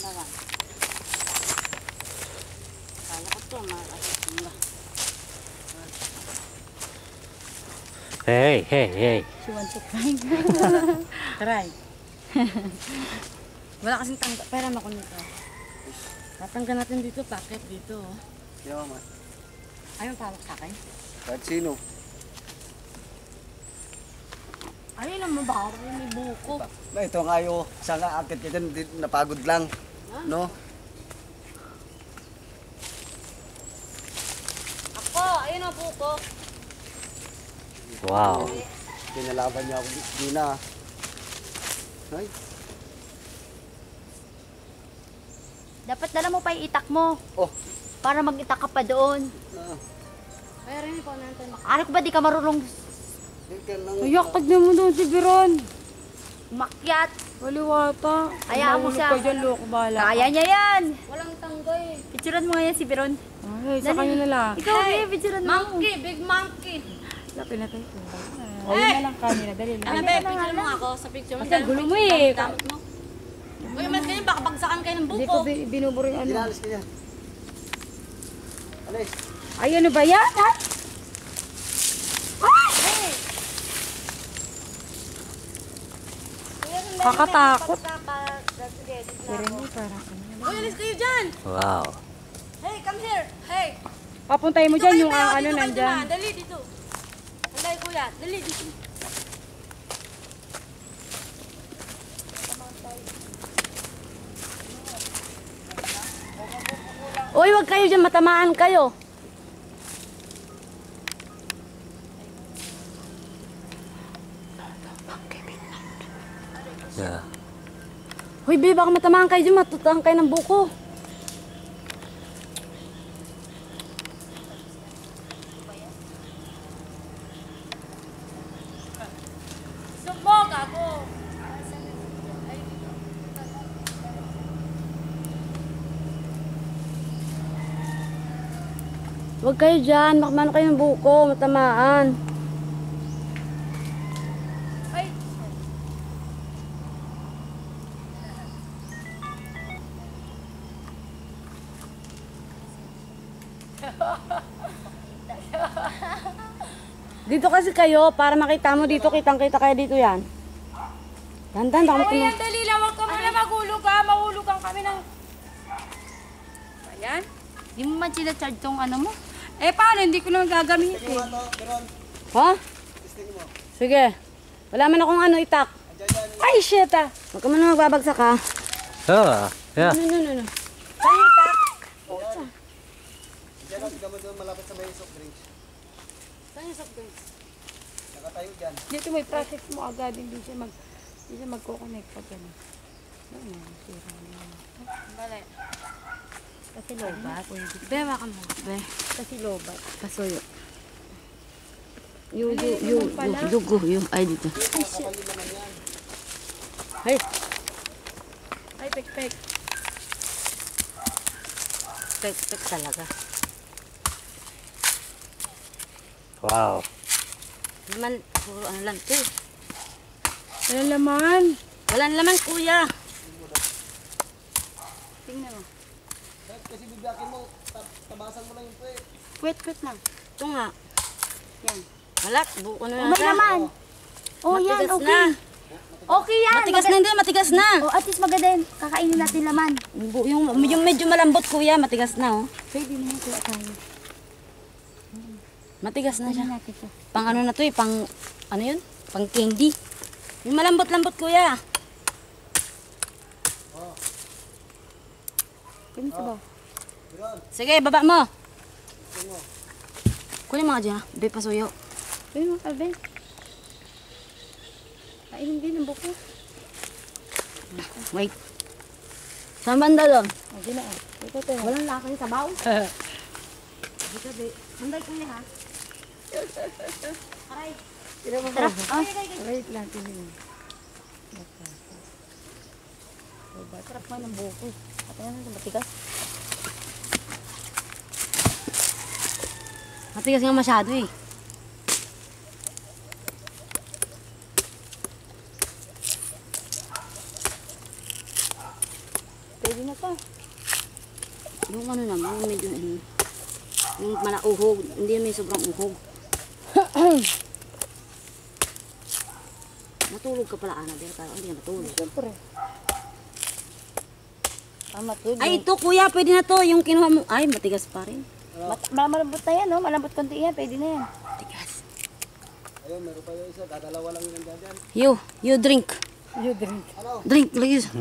Sarap. Kaya ko ito, makakasunga. Hey, hey, hey. She wants to cry. Try. Wala kasing tangga. Pera mo ko nito. Tatangga natin dito, packet dito. Kaya man. Ayaw tawag sa akin. Kahit sino. Ayaw lang mabaho, may buko. Ba, ito nga yung isang akit ka dyan, napagod lang. No? Ako, ayun ang buko. Wow. Pinalaban niya ako dina. Ay, Dapat dala mo pa yung itak mo. oh. Para mag-itak ka pa doon. Kaya rin po natin. Ano ko ba di ka marunong Ayak, tagnan mo doon si Biron. umakyat? Waliwata. Hayaan mo siya. Ka dyan, loko, bahala. Kaya niya yan. Walang tanggay. Picturean mo nga yan si Biron. Ay, sa kanya na lang. Ikaw, picturean mo. Monkey, big monkey. Wala, pinatay ko. Ayun na lang kanina, dali lang. Ano ba, picture mo ako sa picture mo. Basta gulo mo eh. Damot mo. Uy, mas ganyan, baka bagsakan kayo ng Hindi ko buko. binuburo yung ano. Ginalis ka niya. Alis. Ay, ano ba yan? Ha? Kakatakot. Pero mo, parang ano. Uy, alis kayo dyan. Wow. Hey, come here. Hey. Papuntay mo dyan yung Dito ano kayo nandyan. dumaan. Dali dito. Dali kuya, dali dito. Uy, wag kayo dyan, matamaan kayo. Yeah. Uy, babe, baka matamaan kayo dyan, matutang kayo ng buko. Sumbog ako. Huwag kayo dyan, makamano kayo ng buko, matamaan. Ay. Dito kasi kayo, para makita mo dito, kitang-kita kayo dito yan. Dandan, baka Ay, matulog. yan, dali lang. Huwag ka muna maghulog ka. Mahulugan kami ng... Ayan. Di mo man sila-charge tong ano mo. Eh, paano? Hindi ko naman gagamitin. Ha? Sige. Wala man akong ano itak. Ay, shit ah. Huwag ka man na magbabagsak ha. Oh, yeah. No. Diyan ang gamot doon malapit sa may soft drinks. Saan yung soft drinks? Nakatayo dyan. Dito may process mo agad. Hindi siya magko-connect pag gano'n. Bale. Kasi lobat. Be, baka mo. Be. Kasi lobat. Pasuyo. Yung ay dito. Ay, Ay, pek-pek. pek talaga. Wow. Man, puro ano lang to. Ano laman? Walang laman kuya. Tingnan mo. Kasi bibiyakin mo, tabasan mo lang yung puwet. Wait lang. Ito nga. Yan. Wala, buko na May laman. Oh, yan, Matigas okay. na. Okay yan. Matigas na hindi, matigas na. Oh, at least maganda yun. Kakainin natin laman. Yung medyo malambot kuya, matigas na oh. Pwede na yun kaya tayo. Matigas na siya. Tingnan natin ito. Pang ano na to eh, pang ano yun? Pang candy. Yung malambot-lambot kuya. Kunin sa baw. Sige, baba mo. Kunin mo nga dyan ha. Be, pasuyo. Kunin mo, Calvin. Kainin din ang buko. Wait. Saan banda doon? Oh, di na ah. Ito tayo. Walang laki sa baw. Dito, be. Handay kuya ha. Aray. Tira mo Tara. ba? Wait lang, tingnan. Sarap mo ng buko. Patayan na sa matigas. Matigas nga masyado eh. Pwede Pwede na to. Yung ano naman, medyo yung malauhog, hindi naman yung sobrang uhog. Natulog ka pala, Annabelle, kaya hindi ka natulog. Siyempre. Matulog. Ay, ito kuya, pwede na to. Yung kinuha mo, ay, matigas pa rin. Malambot na yan, no? Malambot konti yan. Pwede na yan. Matigas. Ayun, meron pa yung isa. Dadalawa lang yun dyan. You drink. You drink. Drink, lagis.